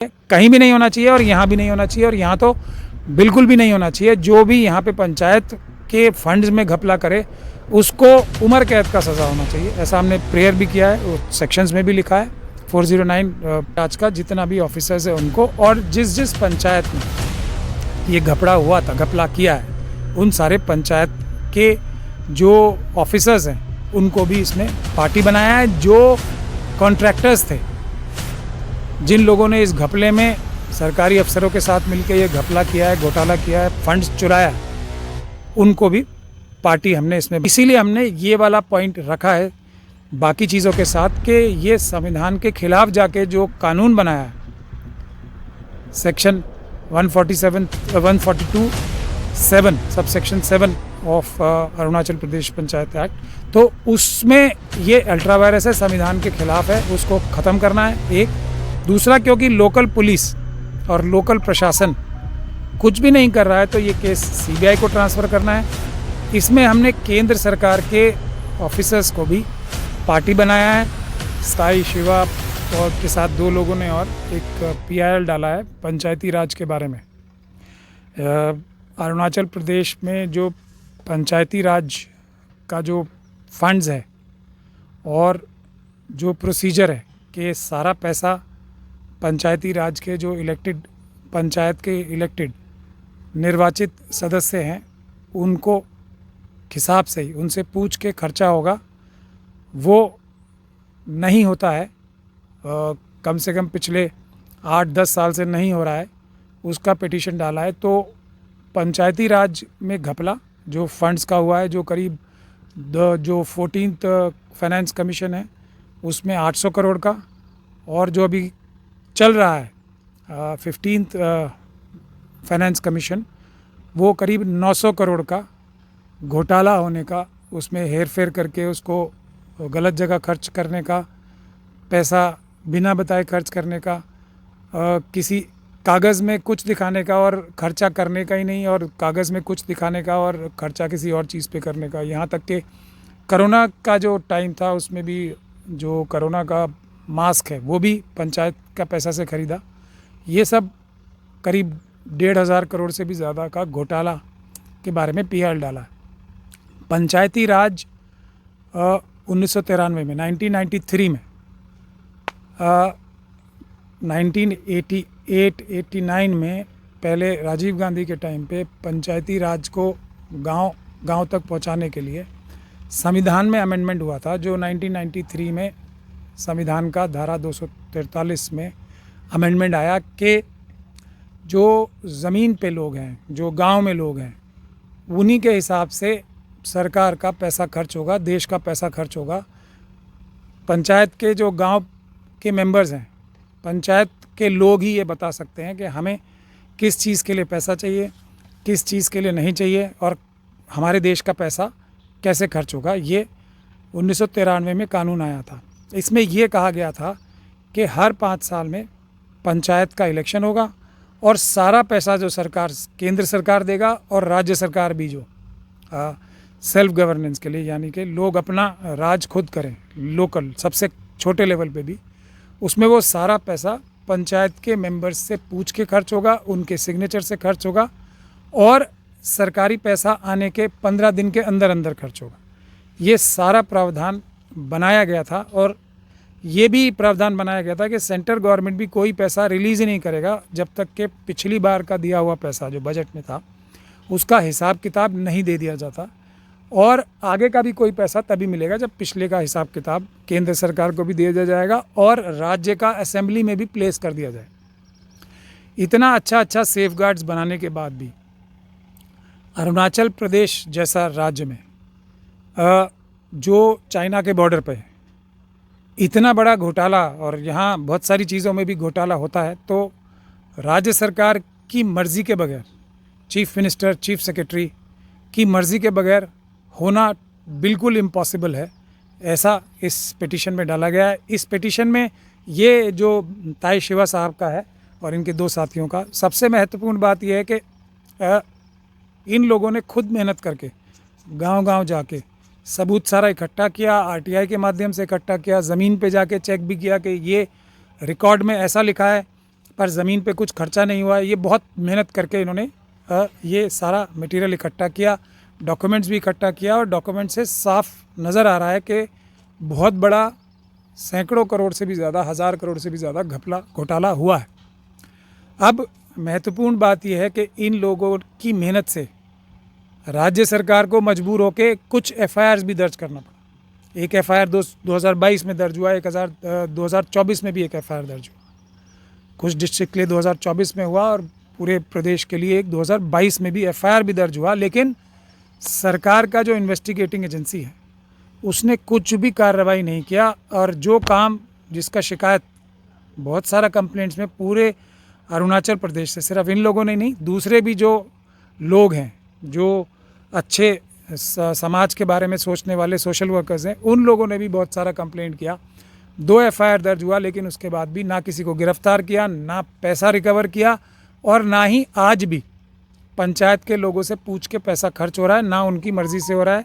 कहीं भी नहीं होना चाहिए और यहाँ भी नहीं होना चाहिए, और यहाँ तो बिल्कुल भी नहीं होना चाहिए। जो भी यहाँ पे पंचायत के फंड्स में घपला करे उसको उम्र कैद का सज़ा होना चाहिए। ऐसा हमने प्रेयर भी किया है, वो सेक्शंस में भी लिखा है 409 आज का जितना भी ऑफिसर्स है उनको, और जिस जिस पंचायत में ये घपला हुआ था, घपला किया है, उन सारे पंचायत के जो ऑफिसर्स हैं उनको भी इसमें पार्टी बनाया है। जो कॉन्ट्रैक्टर्स थे, जिन लोगों ने इस घपले में सरकारी अफसरों के साथ मिलकर ये घपला किया है, घोटाला किया है, फंड्स चुराया, उनको भी पार्टी हमने इसमें, इसीलिए हमने ये वाला पॉइंट रखा है बाकी चीज़ों के साथ कि ये संविधान के खिलाफ जाके जो कानून बनाया है, section 142(7) sub section 7 of Arunachal Pradesh panchayat act, तो उसमें ये अल्ट्रा वायरस है, संविधान के खिलाफ है, उसको ख़त्म करना है। एक दूसरा, क्योंकि लोकल पुलिस और लोकल प्रशासन कुछ भी नहीं कर रहा है, तो ये केस सीबीआई को ट्रांसफ़र करना है। इसमें हमने केंद्र सरकार के ऑफिसर्स को भी पार्टी बनाया है। साई शिवा और के साथ 2 लोगों ने और एक PIL डाला है पंचायती राज के बारे में। अरुणाचल प्रदेश में जो पंचायती राज का जो फंड्स है और जो प्रोसीजर है कि सारा पैसा पंचायती राज के जो इलेक्टेड, पंचायत के इलेक्टेड निर्वाचित सदस्य हैं उनको हिसाब से ही उनसे पूछ के खर्चा होगा, वो नहीं होता है। कम से कम पिछले 8-10 साल से नहीं हो रहा है, उसका पिटीशन डाला है। तो पंचायती राज में घपला जो फंड्स का हुआ है, जो करीब जो 14th फाइनेंस कमीशन है उसमें 800 करोड़ का, और जो अभी चल रहा है 15th फाइनेंस कमीशन, वो करीब 900 करोड़ का घोटाला होने का, उसमें हेर फेर करके उसको गलत जगह खर्च करने का, पैसा बिना बताए खर्च करने का, किसी कागज़ में कुछ दिखाने का और खर्चा करने का ही नहीं, और कागज़ में कुछ दिखाने का और खर्चा किसी और चीज़ पे करने का। यहाँ तक कि कोरोना का जो टाइम था उसमें भी जो कोरोना का मास्क है वो भी पंचायत का पैसा से ख़रीदा। ये सब करीब 1,500 करोड़ से भी ज़्यादा का घोटाला के बारे में PIL डाला है। पंचायती राज 1993 में, 1993 में, 1988-89 में पहले राजीव गांधी के टाइम पे पंचायती राज को गांव गांव तक पहुंचाने के लिए संविधान में अमेंडमेंट हुआ था, जो 1993 में संविधान का धारा 243 में अमेंडमेंट आया कि जो ज़मीन पे लोग हैं, जो गांव में लोग हैं, उन्हीं के हिसाब से सरकार का पैसा खर्च होगा, देश का पैसा खर्च होगा। पंचायत के जो गांव के मेंबर्स हैं, पंचायत के लोग ही ये बता सकते हैं कि हमें किस चीज़ के लिए पैसा चाहिए, किस चीज़ के लिए नहीं चाहिए, और हमारे देश का पैसा कैसे खर्च होगा। ये 1993 में कानून आया था। इसमें यह कहा गया था कि हर 5 साल में पंचायत का इलेक्शन होगा और सारा पैसा जो सरकार, केंद्र सरकार देगा और राज्य सरकार भी जो सेल्फ गवर्नेंस के लिए, यानी कि लोग अपना राज खुद करें, लोकल सबसे छोटे लेवल पे भी, उसमें वो सारा पैसा पंचायत के मेंबर्स से पूछ के खर्च होगा, उनके सिग्नेचर से खर्च होगा, और सरकारी पैसा आने के 15 दिन के अंदर अंदर खर्च होगा। ये सारा प्रावधान बनाया गया था, और ये भी प्रावधान बनाया गया था कि सेंट्रल गवर्नमेंट भी कोई पैसा रिलीज़ ही नहीं करेगा जब तक कि पिछली बार का दिया हुआ पैसा जो बजट में था उसका हिसाब किताब नहीं दे दिया जाता, और आगे का भी कोई पैसा तभी मिलेगा जब पिछले का हिसाब किताब केंद्र सरकार को भी दे दिया जाएगा और राज्य का असेंबली में भी प्लेस कर दिया जाए। इतना अच्छा सेफगार्ड्स बनाने के बाद भी अरुणाचल प्रदेश जैसा राज्य में जो चाइना के बॉर्डर पे है, इतना बड़ा घोटाला, और यहाँ बहुत सारी चीज़ों में भी घोटाला होता है, तो राज्य सरकार की मर्ज़ी के बगैर, चीफ मिनिस्टर, चीफ सेक्रेटरी की मर्ज़ी के बगैर होना बिल्कुल इम्पॉसिबल है। ऐसा इस पिटीशन में डाला गया है। इस पिटीशन में ये जो ताई शिवा साहब का है और इनके 2 साथियों का, सबसे महत्वपूर्ण बात यह है कि इन लोगों ने खुद मेहनत करके गांव-गांव जाके सबूत सारा इकट्ठा किया, RTI के माध्यम से इकट्ठा किया, ज़मीन पे जाके चेक भी किया कि ये रिकॉर्ड में ऐसा लिखा है पर ज़मीन पे कुछ खर्चा नहीं हुआ। ये बहुत मेहनत करके इन्होंने ये सारा मटेरियल इकट्ठा किया, डॉक्यूमेंट्स भी इकट्ठा किया, और डॉक्यूमेंट से साफ नज़र आ रहा है कि बहुत बड़ा सैकड़ों करोड़ से भी ज़्यादा, 1000 करोड़ से भी ज़्यादा घोटाला हुआ है। अब महत्वपूर्ण बात यह है कि इन लोगों की मेहनत से राज्य सरकार को मजबूर होकर कुछ FIRs भी दर्ज करना पड़ा। एक FIR 2022 में दर्ज हुआ, 2024 में भी एक FIR दर्ज हुआ। कुछ डिस्ट्रिक्ट के लिए 2024 में हुआ और पूरे प्रदेश के लिए एक 2022 में भी FIR भी दर्ज हुआ। लेकिन सरकार का जो इन्वेस्टिगेटिंग एजेंसी है उसने कुछ भी कार्रवाई नहीं किया, और जो काम जिसका शिकायत बहुत सारा कंप्लेंट्स में पूरे अरुणाचल प्रदेश से, सिर्फ इन लोगों ने नहीं, दूसरे भी जो लोग हैं, जो अच्छे समाज के बारे में सोचने वाले सोशल वर्कर्स हैं, उन लोगों ने भी बहुत सारा कंप्लेंट किया। 2 FIR दर्ज हुआ, लेकिन उसके बाद भी ना किसी को गिरफ्तार किया, ना पैसा रिकवर किया, और ना ही आज भी पंचायत के लोगों से पूछ के पैसा खर्च हो रहा है, ना उनकी मर्ज़ी से हो रहा है,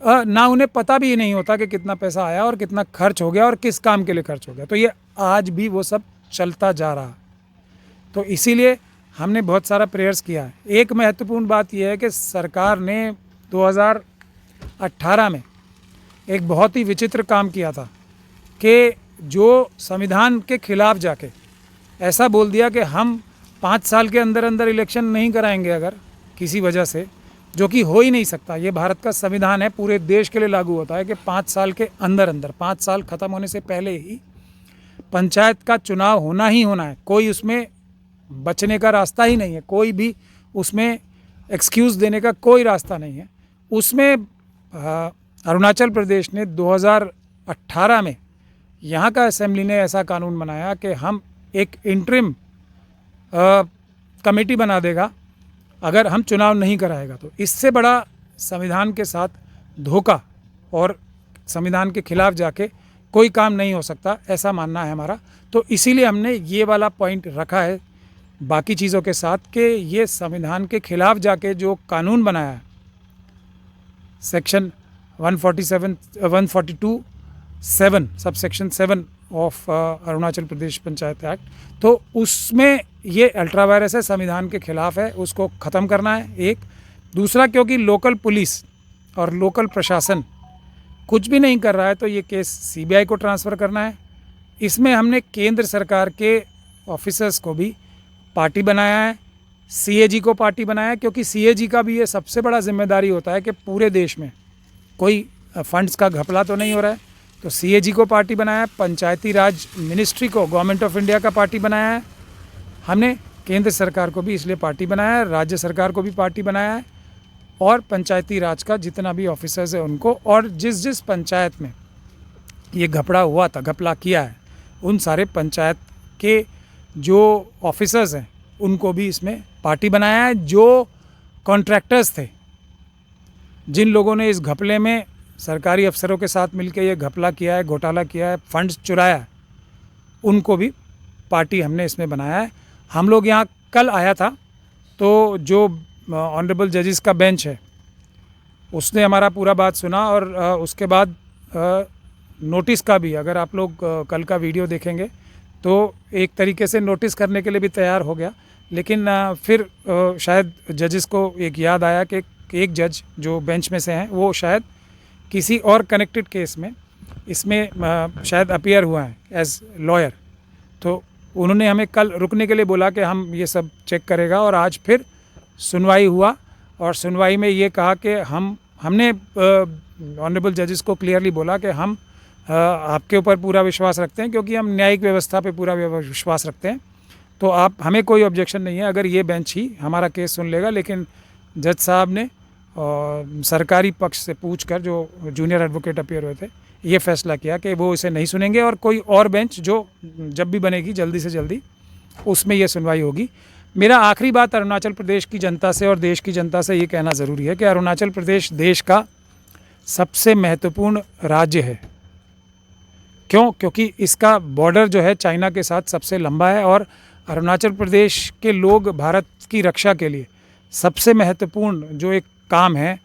ना उन्हें पता भी नहीं होता कि कितना पैसा आया और कितना खर्च हो गया और किस काम के लिए खर्च हो गया। तो ये आज भी वो सब चलता जा रहा है। तो इसीलिए हमने बहुत सारा प्रेयर्स किया है। एक महत्वपूर्ण बात यह है कि सरकार ने 2018 में एक बहुत ही विचित्र काम किया था कि जो संविधान के खिलाफ जाके ऐसा बोल दिया कि हम 5 साल के अंदर अंदर इलेक्शन नहीं कराएंगे अगर किसी वजह से, जो कि हो ही नहीं सकता। ये भारत का संविधान है, पूरे देश के लिए लागू होता है कि 5 साल के अंदर अंदर, 5 साल ख़त्म होने से पहले ही पंचायत का चुनाव होना ही होना है। कोई उसमें बचने का रास्ता ही नहीं है, कोई भी उसमें एक्सक्यूज़ देने का कोई रास्ता नहीं है। उसमें अरुणाचल प्रदेश ने 2018 में यहाँ का असेंबली ने ऐसा कानून बनाया कि हम एक इंटरिम कमेटी बना देगा अगर हम चुनाव नहीं कराएगा। तो इससे बड़ा संविधान के साथ धोखा और संविधान के खिलाफ जाके कोई काम नहीं हो सकता, ऐसा मानना है हमारा। तो इसीलिए हमने ये वाला पॉइंट रखा है बाकी चीज़ों के साथ कि ये संविधान के खिलाफ जाके जो कानून बनाया है, section 142(7) sub section 7 of Arunachal Pradesh panchayat act, तो उसमें ये अल्ट्रा वायरस है, संविधान के खिलाफ है, उसको ख़त्म करना है। एक दूसरा, क्योंकि लोकल पुलिस और लोकल प्रशासन कुछ भी नहीं कर रहा है, तो ये केस CBI को ट्रांसफ़र करना है। इसमें हमने केंद्र सरकार के ऑफिसर्स को भी पार्टी बनाया है, CAG को पार्टी बनाया है, क्योंकि CAG का भी ये सबसे बड़ा जिम्मेदारी होता है कि पूरे देश में कोई फंड्स का घपला तो नहीं हो रहा है। तो CAG को पार्टी बनाया है, पंचायती राज मिनिस्ट्री को, गवर्नमेंट ऑफ इंडिया का पार्टी बनाया है हमने, केंद्र सरकार को भी इसलिए पार्टी बनाया है, राज्य सरकार को भी पार्टी बनाया है, और पंचायती राज का जितना भी ऑफिसर्स है उनको, और जिस पंचायत में ये घपला किया है, उन सारे पंचायत के जो ऑफिसर्स हैं उनको भी इसमें पार्टी बनाया है। जो कॉन्ट्रैक्टर्स थे, जिन लोगों ने इस घपले में सरकारी अफसरों के साथ मिलकर ये घपला किया है, घोटाला किया है, फंड्स चुराया है, उनको भी पार्टी हमने इसमें बनाया है। हम लोग यहाँ कल आया था, तो जो ऑनरेबल जजेस का बेंच है उसने हमारा पूरा बात सुना, और उसके बाद नोटिस का भी, अगर आप लोग कल का वीडियो देखेंगे तो एक तरीके से नोटिस करने के लिए भी तैयार हो गया। लेकिन फिर शायद जजेस को एक याद आया कि एक जज जो बेंच में से हैं वो शायद किसी और कनेक्टेड केस में इसमें शायद अपीयर हुआ है एज लॉयर, तो उन्होंने हमें कल रुकने के लिए बोला कि हम ये सब चेक करेगा। और आज फिर सुनवाई हुआ, और सुनवाई में ये कहा कि हमने ऑनरेबल जजेस को क्लियरली बोला कि हम आपके ऊपर पूरा विश्वास रखते हैं, क्योंकि हम न्यायिक व्यवस्था पे पूरा विश्वास रखते हैं, तो आप, हमें कोई ऑब्जेक्शन नहीं है अगर ये बेंच ही हमारा केस सुन लेगा। लेकिन जज साहब ने सरकारी पक्ष से पूछकर, जो जूनियर एडवोकेट अपीयर हुए थे, ये फैसला किया कि वो इसे नहीं सुनेंगे, और कोई और बेंच जो जब भी बनेगी जल्दी से जल्दी उसमें ये सुनवाई होगी। मेरा आखिरी बात अरुणाचल प्रदेश की जनता से और देश की जनता से ये कहना ज़रूरी है कि अरुणाचल प्रदेश देश का सबसे महत्वपूर्ण राज्य है। क्यों? क्योंकि इसका बॉर्डर जो है चाइना के साथ सबसे लंबा है, और अरुणाचल प्रदेश के लोग भारत की रक्षा के लिए सबसे महत्वपूर्ण जो एक काम है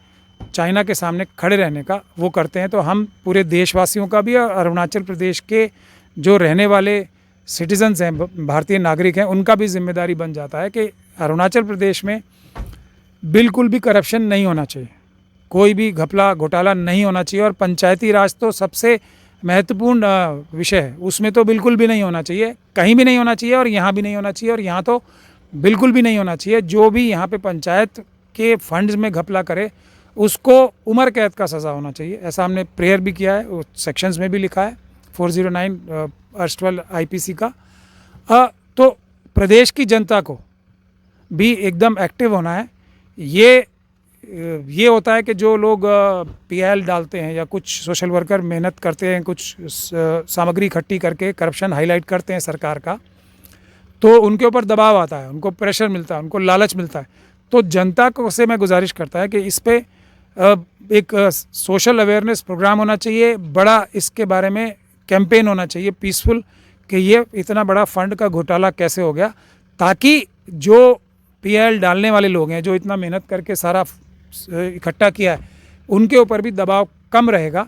चाइना के सामने खड़े रहने का, वो करते हैं। तो हम पूरे देशवासियों का भी और अरुणाचल प्रदेश के जो रहने वाले सिटीजन्स हैं, भारतीय नागरिक हैं, उनका भी जिम्मेदारी बन जाता है कि अरुणाचल प्रदेश में बिल्कुल भी करप्शन नहीं होना चाहिए, कोई भी घपला घोटाला नहीं होना चाहिए। और पंचायती राज तो सबसे महत्वपूर्ण विषय है, उसमें तो बिल्कुल भी नहीं होना चाहिए, कहीं भी नहीं होना चाहिए और यहाँ भी नहीं होना चाहिए, और यहाँ तो बिल्कुल भी नहीं होना चाहिए। जो भी यहाँ पे पंचायत के फंड्स में घपला करे उसको उम्र कैद का सज़ा होना चाहिए। ऐसा हमने प्रेयर भी किया है, सेक्शंस में भी लिखा है 409 अर्स्टवाइल आईपीसी का। तो प्रदेश की जनता को भी एकदम एक्टिव होना है। ये होता है कि जो लोग पीएल डालते हैं या कुछ सोशल वर्कर मेहनत करते हैं, कुछ सामग्री इकट्ठी करके करप्शन हाईलाइट करते हैं सरकार का, तो उनके ऊपर दबाव आता है, उनको प्रेशर मिलता है, उनको लालच मिलता है। तो जनता को से मैं गुजारिश करता है कि इस पे एक सोशल अवेयरनेस प्रोग्राम होना चाहिए, बड़ा इसके बारे में कैंपेन होना चाहिए पीसफुल, कि ये इतना बड़ा फंड का घोटाला कैसे हो गया, ताकि जो पीएल डालने वाले लोग हैं, जो इतना मेहनत करके सारा इकट्ठा किया है, उनके ऊपर भी दबाव कम रहेगा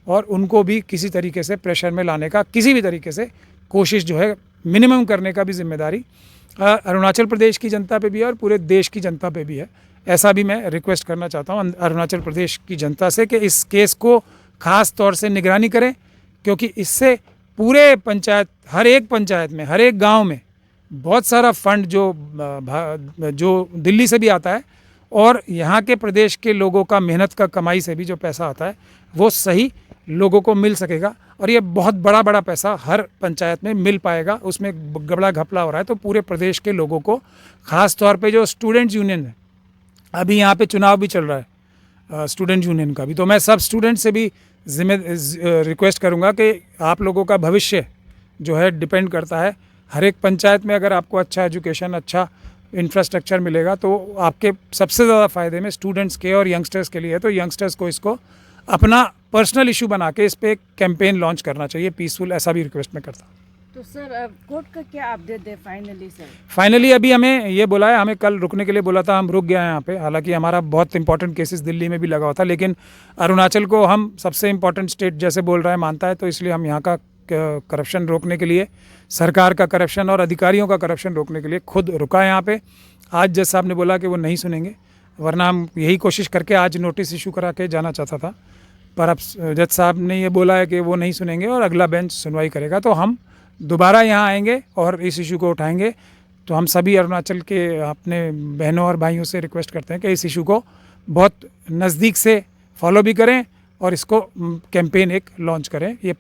और उनको भी किसी तरीके से प्रेशर में लाने का किसी भी तरीके से कोशिश जो है मिनिमम करने का भी जिम्मेदारी अरुणाचल प्रदेश की जनता पे भी है और पूरे देश की जनता पे भी है। ऐसा भी मैं रिक्वेस्ट करना चाहता हूँ अरुणाचल प्रदेश की जनता से कि इस केस को ख़ास तौर से निगरानी करें, क्योंकि इससे पूरे पंचायत, हर एक पंचायत में, हर एक गांव में बहुत सारा फंड जो दिल्ली से भी आता है और यहाँ के प्रदेश के लोगों का मेहनत का कमाई से भी जो पैसा आता है वो सही लोगों को मिल सकेगा, और ये बहुत बड़ा पैसा हर पंचायत में मिल पाएगा। उसमें बड़ा घपला हो रहा है तो पूरे प्रदेश के लोगों को, ख़ास तौर पे जो स्टूडेंट्स यूनियन है, अभी यहाँ पे चुनाव भी चल रहा है स्टूडेंट यूनियन का भी, तो मैं सब स्टूडेंट से भी रिक्वेस्ट करूँगा कि आप लोगों का भविष्य जो है डिपेंड करता है हर एक पंचायत में। अगर आपको अच्छा एजुकेशन, अच्छा इंफ्रास्ट्रक्चर मिलेगा तो आपके सबसे ज़्यादा फ़ायदे में स्टूडेंट्स के और यंगस्टर्स के लिए है। तो यंगस्टर्स को इसको अपना पर्सनल इशू बना के इस पर एक कैंपेन लॉन्च करना चाहिए पीसफुल, ऐसा भी रिक्वेस्ट मैं करता हूँ। तो सर कोर्ट का क्या अपडेट है फाइनली सर? फाइनली अभी हमें ये बोला है, हमें कल रुकने के लिए बोला था, हम रुक गए हैं यहाँ पे। हालांकि हमारा बहुत इंपॉर्टेंट केसेस दिल्ली में भी लगा हुआ था, लेकिन अरुणाचल को हम सबसे इम्पॉर्टेंट स्टेट जैसे बोल रहा है मानता है, तो इसलिए हम यहाँ का करप्शन रोकने के लिए, सरकार का करप्शन और अधिकारियों का करप्शन रोकने के लिए खुद रुका है यहाँ पे। आज जज साहब ने बोला कि वो नहीं सुनेंगे, वरना हम यही कोशिश करके आज नोटिस इशू करा के जाना चाहता था, पर अब जज साहब ने ये बोला है कि वो नहीं सुनेंगे और अगला बेंच सुनवाई करेगा। तो हम दोबारा यहाँ आएंगे और इस इशू को उठाएंगे। तो हम सभी अरुणाचल के अपने बहनों और भाइयों से रिक्वेस्ट करते हैं कि इस इशू को बहुत नज़दीक से फॉलो भी करें और इसको कैंपेन एक लॉन्च करें। ये